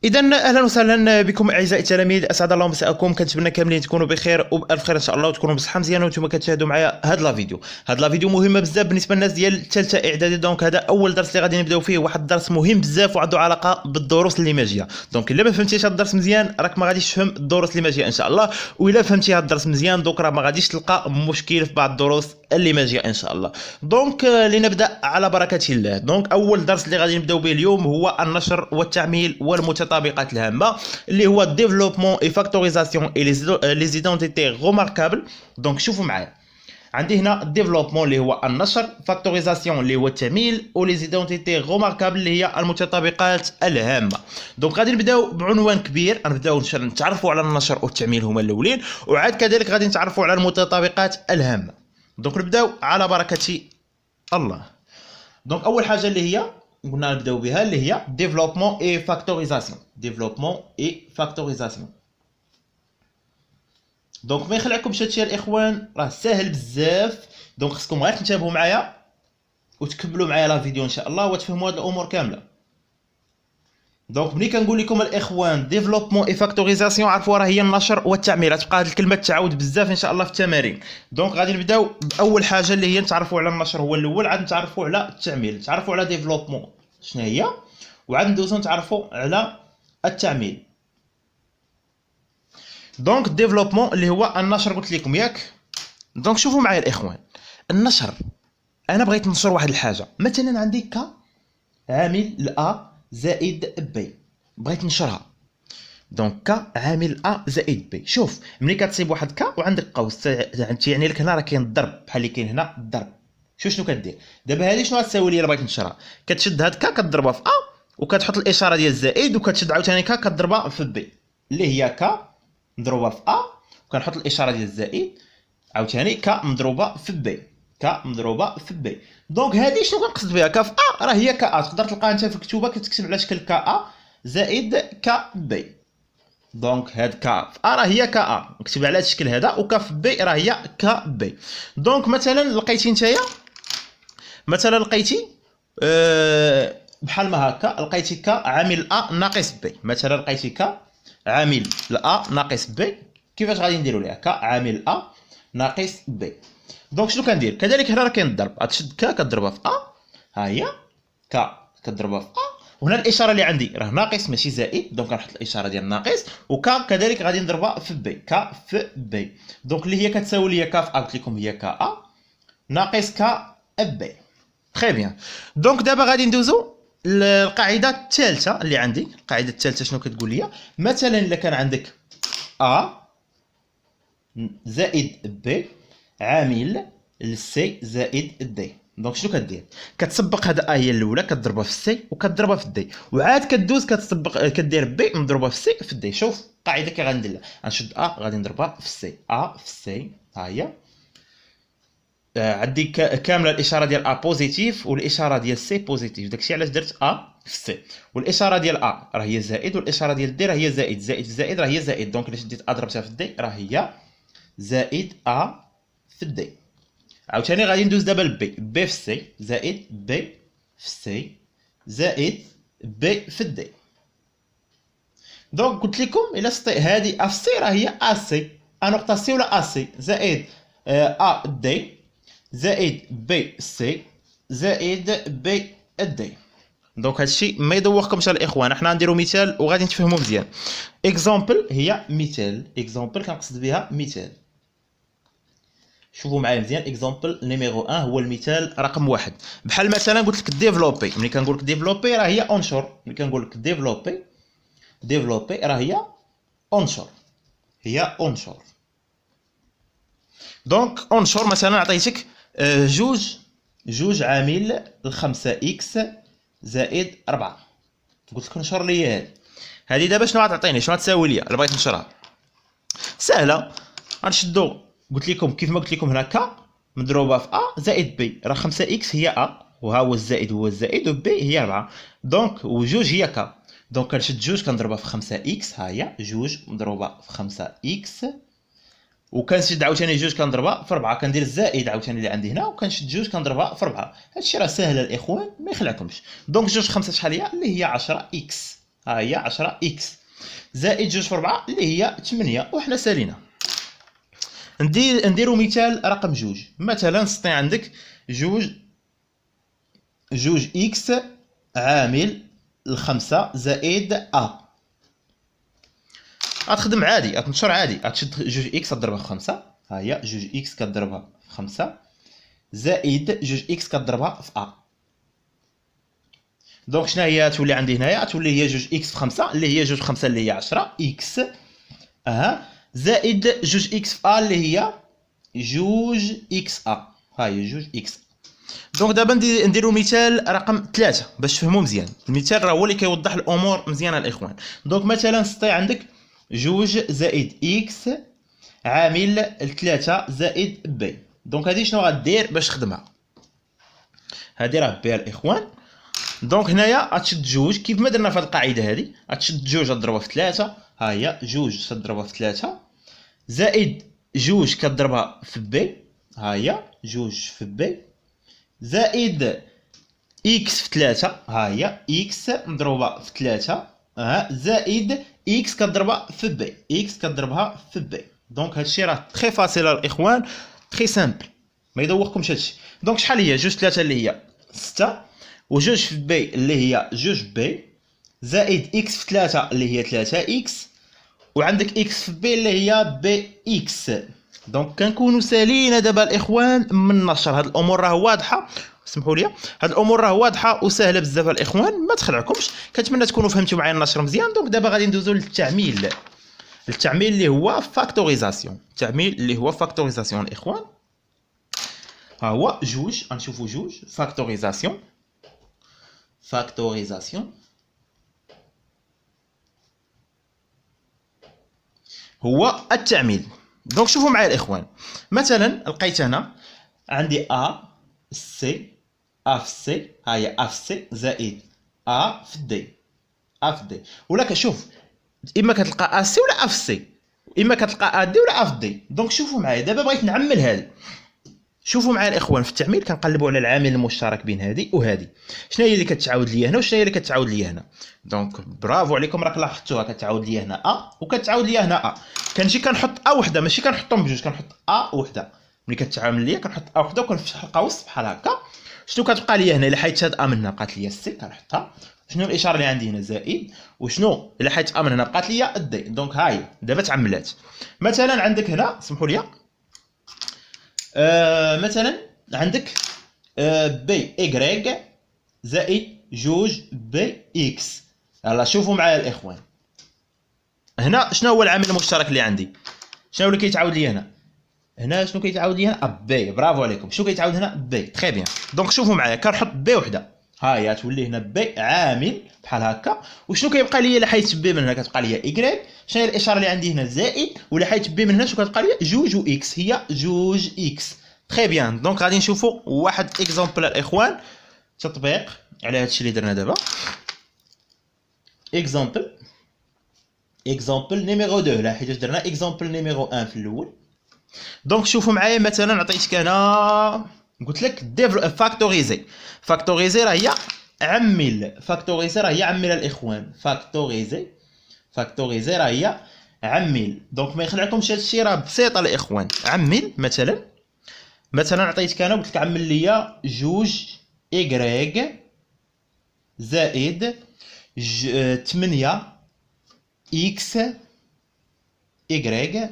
اذا اهلا وسهلا بكم اعزائي التلاميذ، اسعد الله مساءكم. كنتمنى كاملين تكونوا بخير وبالف خير ان شاء الله، وتكونوا بصحه مزيانه وانتم كتشاهدوا معايا هاد لا فيديو. هاد لا فيديو مهمه بزاف بالنسبه للناس ديال الثالثه اعدادي. دونك هذا اول درس اللي غادي نبداو فيه، واحد الدرس مهم بزاف وعنده علاقه بالدروس اللي ماجيه. دونك الا ما فهمتيش هاد الدرس مزيان راك ما غاديش تفهم الدروس اللي ماجيه ان شاء الله، والا فهمتي هاد الدرس مزيان دوك راه ما غاديش تلقى مشكل في بعض الدروس اللي ماجيه ان شاء الله. دونك لنبدا على بركه الله. دونك اول درس اللي غادي نبداو به اليوم هو النشر والتعميل والمتطابقات الهامه، اللي هو ديفلوبمون اي فاكتوريزاسيون اي لي زيدونتيتي روماركابل. دونك شوفوا معايا، عندي هنا ديفلوبمون اللي هو النشر، فاكتوريزاسيون اللي هو التعميل، ولي زيدونتيتي روماركابل اللي هي المتطابقات الهامه. دونك غادي نبداو بعنوان كبير، غنبداو نتعرفوا على النشر والتعميل هما الاولين، وعاد كذلك غادي نتعرفوا على المتطابقات الهامه. دونك نبداو على بركه الله. دونك اول حاجه اللي هي قلنا نبداو بها اللي هي ديفلوبمون اي فاكتوريزاسيون. ديفلوبمون اي فاكتوريزاسيون. دونك ما يخلعكمش هادشي الاخوان، راه ساهل بزاف. دونك خصكم غير تنتبهوا معايا وتكملوا معايا لا فيديو ان شاء الله وتفهموا هاد الامور كامله. دونك ملي كنقول لكم الاخوان ديفلوبمون اي فاكتوريزاسيون، عرفوا راه هي النشر والتعمير. غتبقى هاد الكلمه تعاود بزاف ان شاء الله في التمارين. دونك غادي نبداو باول حاجه اللي هي نتعرفوا على النشر هو الاول، عاد نتعرفوا على التعمير، نتعرفوا على ديفلوبمون شنو هي، وعاد ندوزو نتعرفوا على التعميل. دونك ديفلوبمون اللي هو النشر قلت لكم ياك. دونك شوفوا معايا الاخوان، النشر انا بغيت ننشر واحد الحاجه، مثلا عندي ك عامل ا زائد بي، بغيت ننشرها. دونك ك عامل ا زائد بي. شوف ملي كتصيب واحد ك وعندك قوس يعني لك هنا راه كاين الضرب بحال اللي كاين هنا الضرب. شنو كدير دابا؟ هذه شنو غتساوي لي الا بغيت نشرها؟ كتشد هاد ك كتضربها في ا وكتحط الاشاره ديال الزائد، وكتشد عاوتاني ك كتضربها في بي اللي هي ك مضروبه في ا، وكنحط الاشاره ديال الزائد عاوتاني ك مضروبه في بي، ك مضروبه في بي. دونك هذه شنو كنقصد بها؟ ك في ا راه هي ك ا، تقدر تلقاها انت في الكتوبه كتكتب على شكل ك ا زائد ك بي. دونك هاد ك في ا راه هي ك ا، نكتب على هذا الشكل هذا، وك في بي راه هي ك بي. دونك مثلا لقيتي نتايا، مثلا لقيتي بحال ما هكا، لقيتي ك عامل ا ناقص بي. مثلا لقيتي ك عامل ا ناقص بي، كيفاش غادي نديروا ليها؟ ك عامل ا ناقص بي. دونك شنو كندير؟ كذلك هنا راه كاين الضرب، غتشد ك كضربها في ا، ها هي ك كضربها في ا، وهنا الاشاره اللي عندي راه ناقص ماشي زائد، دونك غنحط الاشاره ديال ناقص، وك كذلك غادي نضربها في بي، ك في بي. دونك اللي هي كتساوي ليا ك في ا، قلت لكم هي ك ا ناقص ك بي. تري بيان. دونك دابا غادي ندوزو للقاعده الثالثه اللي عندي. القاعده الثالثه شنو كتقول لي؟ مثلا الا كان عندك ا زائد بي عامل لسي زائد دي. دونك شنو كدير؟ كتسبق هاد ا هي الاولى كتضربها في السي وكتضربها في الدي، وعاد كدوز كتسبق كدير بي مضروبه في السي في الدي. شوف القاعده كي غندير لها، غنشد ا غادي نضربها في السي، ا في السي ها هي. عندي كامله الاشاره ديال ا بوزيتيف والاشاره ديال سي بوزيتيف، داكشي علاش درت ا في سي. والاشاره ديال ا راه هي زائد، والاشاره ديال دي راه هي زائد، زائد في زائد راه هي زائد. دونك الا شديت ا ضربتها في دي راه هي زائد ا في الدي. عاوتاني غادي ندوز دابا لبي، بي في سي زائد بي في سي زائد بي في الدي. دونك قلت لكم الا سطي هذه ا في سي راه هي ا سي، ا نقطه سي ولا ا سي زائد ا دي زائد بي سي زائد بي دي. دونك هادشي ما يدوخكمش الاخوان، حنا غنديرو مثال وغادي نتفهموا مزيان. اكزامبل هي مثال، اكزامبل كنقصد بها مثال. شوفوا معايا مزيان، اكزامبل نيميرو 1 هو المثال رقم 1. بحال مثلا قلت لك ديفلوبي، ملي كنقول لك ديفلوبي راه هي اونشور، ملي كنقول لك ديفلوبي، ديفلوبي راه هي اونشور، هي اونشور. دونك اونشور مثلا عطيتك جوج عامل الخمسة اكس زائد 4، قلت لك نشر لي هذه دابا شنو غتعطيني؟ شنو غتساوي لي الا بغيت نشرها؟ سهله، غنشدو قلت لكم كيف ما قلت لكم هنا ك مضروبه في ا زائد بي، راه 5 اكس هي ا وها هو الزائد هو الزائد وبي هي 4. دونك وجوج هي ك، دونك كنشد جوج كنضربها في 5 اكس، ها هي جوج مضروبه في 5 اكس، وكنشد عاوتاني جوج كنضربها في 4، كندير الزائد عاوتاني اللي عندي هنا وكنشد جوج كنضربها في 4. هادشي راه ساهل الاخوان ما يخلعكمش. دونك جوج في 5 شحال هي؟ اللي هي 10 اكس. ها هي 10 اكس زائد جوج في 4 اللي هي 8 وحنا سالينا. نديرو مثال رقم جوج. مثلا سطي عندك جوج اكس عامل الخمسة زائد ا. غتخدم عادي، غتنشر عادي، غتشد جوج اكس تضربها في خمسة، ها هي جوج اكس كضربها في خمسة زائد جوج اكس كضربها في ا. دونك شنو هي تولي عندي هنايا؟ تولي هي جوج اكس في خمسة اللي هي جوج في خمسة اللي هي 10 اكس زائد جوج اكس في ا اللي هي جوج اكس ا، ها هي جوج اكس. دونك دابا نديرو مثال رقم 3 باش تفهموا مزيان. المثال راه هو اللي كيوضح الامور مزيانه الاخوان. دونك مثلا سطي عندك جوج زائد اكس عامل 3 زائد بي. دونك هذه شنو غدير باش تخدمها؟ هذه راه بها الاخوان. دونك هنايا غتشد جوج كيف ما درنا في هذه القاعده، هذه غتشد جوج تضربها في 3، ها هي جوج تضربها في 3 زائد جوج كضربها في بي، ها هي جوج في بي زائد اكس في 3، ها هي اكس مضروبه في 3 زائد اكس كضربها في بي، اكس كضربها في بي. دونك هادشي راه تري فاسيل الاخوان، تري سامبل، ما يدوخكمش هادشي. دونك شحال هي جوج 3 اللي هي 6 وجوج في بي اللي هي جوج بي زائد اكس في 3 اللي هي 3 اكس وعندك اكس في بي اللي هي بي اكس. دونك كنكونوا سالينا دابا الاخوان من النشر. هاد الامور راه واضحه، سمحوا لي، هاد الامور راه واضحه وسهله بزاف الاخوان، ما تخدعكمش. كنتمنى تكونوا فهمتوا معايا النشر مزيان. دونك دابا غادي ندوزو للتعميل، التعميل اللي هو فاكتوريزاسيون، التعميل اللي هو فاكتوريزاسيون الاخوان. ها هو جوج، غنشوفوا جوج فاكتوريزاسيون، فاكتوريزاسيون هو التعميل. دونك شوفوا معايا الاخوان. مثلا لقيت انا عندي ا سي، ا في سي، ها هي ا في سي زائد ا في دي، ا في دي. ولا كشوف اما كتلقى ا سي ولا ا في سي، اما كتلقى ا دي ولا ا في دي. دونك شوفوا معايا دابا بغيت نعمل هذا. شوفوا معايا الاخوان في التعميل كنقلبوا على العامل المشترك بين هذه وهذه. شنو هي اللي كتعاود لي هنا وشنو هي اللي كتعاود لي هنا؟ دونك برافو عليكم راك لاحظتوها، كتعاود لي هنا ا وكتعاود لي هنا ا. كنجي كنحط ا وحده، ماشي كنحطهم بجوج، كنحط ا وحده. ملي كتعامل ليا كنحط ا وحده وكنفتح القوس بحال هكا. شنو كتبقى لي هنا؟ الا حيدت هاد ا من هنا بقات لي السي كنحطها. شنو الاشاره اللي عندي هنا؟ زائد. وشنو الا حيدت ا من هنا بقات لي الدي. دونك ها هي دابا تعملات. مثلا عندك هنا سمحوا لي مثلا عندك بي إيكغيك زائد جوج بي إكس. يلا شوفوا معايا الإخوان. هنا شنو هو العامل المشترك اللي عندي؟ شنو اللي كيتعاود لي هنا؟ هنا شنو كيتعاود لي هنا؟ بي. برافو عليكم. شنو كيتعاود هنا؟ بي. تري بيان. دونك شوفوا معايا كنحط بي وحده، ها هي تولي هنا بي عامل بحال هكا. وشنو كيبقى لي الا حيت بي من هنا؟ كتبقى لي إيكغيك. شنو هي الإشارة اللي عندي هنا؟ زائد. ولا حيت بي من هنا شنو كتبقى لي؟ جوج و إكس، هي جوج إكس. تري بيان. دونك غادي نشوفوا واحد اكزومبل الاخوان، تطبيق على هادشي اللي درنا دابا. اكزومبل نيميرو 2، لا حيت درنا اكزومبل نيميرو 1 في الاول. دونك شوفوا معايا مثلا عطيتك انا قلت لك فاكتوريزي. فاكتوريزي راه هي عمل، فاكتوريزي راه هي عمل الاخوان. فاكتوريزي راه هي عمل. دونك ما يخلعكمش هادشي، راه بسيطه الاخوان. عمل مثلا عطيتك انا قلت لك عمل ليا جوج إيكغيك زائد 8 إكس إيكغيك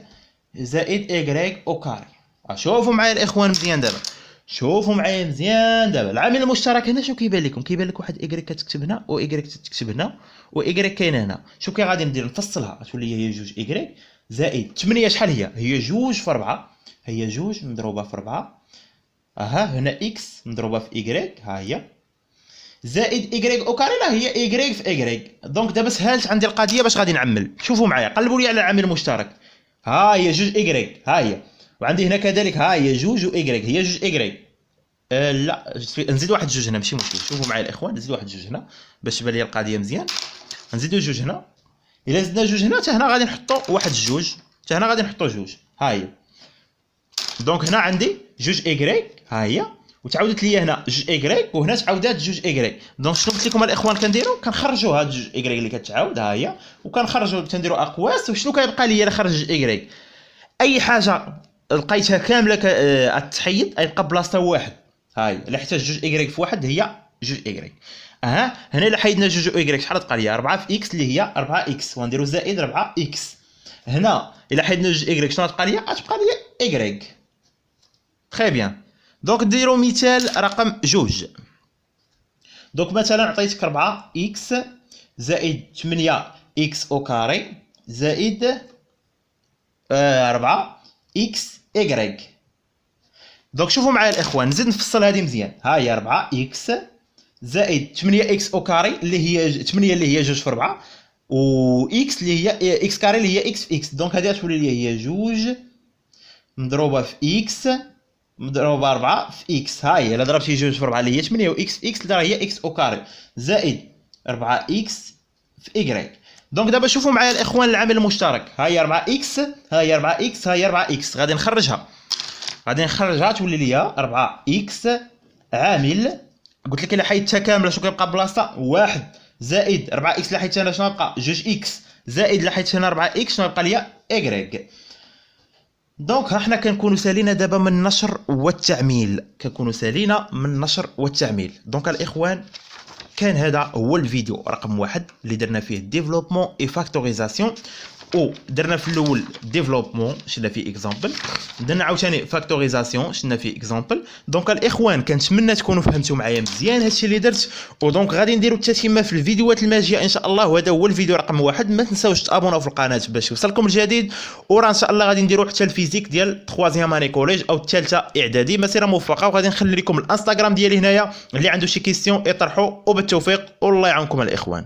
زائد إيكغيك أو كاري. شوفوا معايا الإخوان مزيان دابا، شوفوا معايا مزيان دابا. العامل المشترك هنا شنو كيبان لكم؟ كيبان لك واحد إيكغيك كتكتب هنا و إيكغيك تكتب هنا و إيكغيك كاينه هنا. شوف كي غادي ندير نفصلها، تولي هي جوج إيكغيك زائد 8. شحال هي؟ هي جوج في 4، هي جوج مضروبه في 4 هنا اكس مضروبه في إيكغيك، ها هي زائد إيكغيك أو كاري، لا هي إيكغيك في إيكغيك. دونك دابا سهلت عندي القضيه باش غادي نعمل. شوفوا معايا قلبوا لي على العامل المشترك، ها هي جوج إيكغيك، ها هي. وعندي هنا كذلك ها هي جوج و إيكغيك، هي جوج إيكغيك. لا نزيد واحد جوج هنا ماشي مشكل. شوفوا معايا الاخوان نزيد واحد جوج هنا باش تبان لي القضيه مزيان. نزيدو جوج هنا. الا زدنا جوج هنا حتى هنا غادي نحطو واحد جوج، حتى هنا غادي نحطو جوج، ها هي. دونك هنا عندي جوج إيكغيك، ها هي، وتعاودت لي هنا جوج ايكغيك وهنا تعاودات جوج ايكغيك. دونك شنو قلت لكم الاخوان كنديروا؟ كنخرجوا هاد جوج ايكغيك اللي كتعاود ها هي، وكنخرجوا تنديروا اقواس. وشنو كيبقى لي الا خرج جوج ايكغيك؟ اي حاجه لقيتها كامله تحيد غيبقى بلاصتها واحد. هاي الا احتاج جوج ايكغيك في واحد هي جوج ايكغيك. هنا الا حيدنا جوج ايكغيك شحال تبقى لي؟ 4 في اكس اللي هي 4 اكس، ونديروا زائد 4 اكس. هنا الا حيدنا جوج ايكغيك شنو تبقى لي؟ غتبقى لي ايكغيك. تري بيان. دونك نديرو مثال رقم جوج. دونك مثلا عطيتك 4 اكس زائد 8 اكس او كاري زائد 4 اكس ايكغيك. دونك شوفوا معايا الاخوان، نزيد نفصل هذه مزيان. ها هي 4 اكس زائد 8 اكس او كاري اللي هي 8 اللي هي 2 في 4 و اكس اللي هي اكس كاري اللي هي اكس في اكس. دونك هذه غتولي لي هي 2 مضروبه في اكس مضروبه 4 في اكس. ها هي الا ضربتي 2 في 4 اللي هي 8 و اكس في اكس اللي هي اكس او كاري زائد 4 اكس في ايكغيك. دونك دابا شوفوا معايا الاخوان العامل المشترك. ها هي 4 اكس ها هي 4 اكس ها هي 4 اكس. غادي نخرجها تولي لي 4 اكس عامل. قلت لك الا حيدتها كامله شنو كيبقى بلاصتها؟ واحد زائد 4 اكس الا حيدتها هنا شنو غيبقى؟ 2 اكس زائد الا حيدت هنا 4 اكس شنو غيبقى ليا؟ ايكغيك. دونك ها حنا كنكونوا سالينا دابا من النشر والتعميل، دونك الاخوان كان هذا هو الفيديو رقم 1 اللي درنا فيه ديفلوبمون اي فاكتوريزاسيون. او درنا في الاول ديفلوبمون شفنا فيه اكزامبل، درنا عاوتاني فاكتوريزاسيون شفنا فيه اكزامبل. دونك الاخوان كنتمنى تكونوا فهمتوا معايا مزيان هادشي اللي درت. ودونك غادي نديروا التتمه في الفيديوهات الماجيه ان شاء الله، وهذا هو الفيديو رقم 1. ما تنساوش تابوناو في القناه باش يوصلكم الجديد. وراه ان شاء الله غادي نديروا حتى الفيزيك ديال 3 اني كوليج او الثالثه اعدادي. مسيره موفقه، وغادي نخلي لكم الانستغرام ديالي هنايا اللي عنده شي كيستيون يطرحوا. وبالتوفيق والله يعاونكم الاخوان.